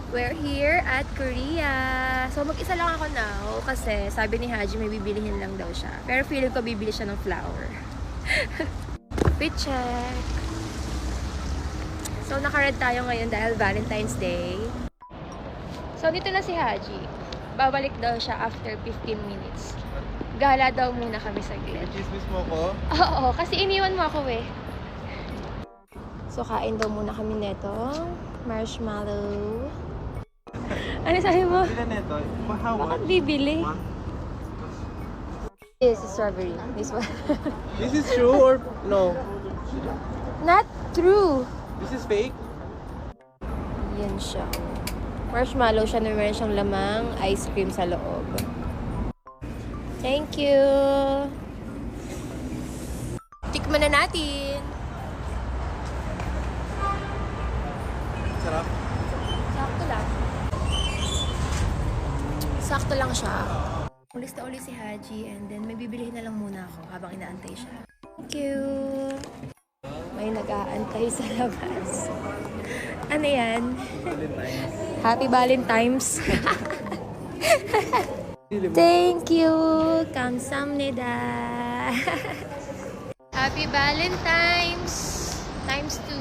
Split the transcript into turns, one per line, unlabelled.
We're here at Korea. So, mag-isa lang ako now kasi sabi ni Haji may bibilihin lang daw siya. Pero feeling ko bibili siya ng flower. Fit check. So, naka-red tayo ngayon dahil Valentine's Day. So, dito na si Haji. Babalik daw siya after 15 minutes. Gala daw muna kami saglit.
Chismis mo ko?
Oo, kasi iniwan mo ako eh. So, kain daw muna kami neto. Marshmallow. Ano sabi mo?
Ilan neto? How
Bakit
much?
bibili? This is strawberry. This one.
This is true or no?
Not true.
This is fake?
Yan siya. Marshmallow siya na meron siyang lamang ice cream sa loob. Thank you. Tikman na natin.
Sarap.
Sakto lang. Sakto lang siya. Ulis na ulit si Haji and then may bibilihin na lang muna ako habang inaantay siya. Thank you. May nag-aantay sa labas. Ano yan? Happy Valentine's. Thank you. 감사합니다. Happy Valentine's times 2.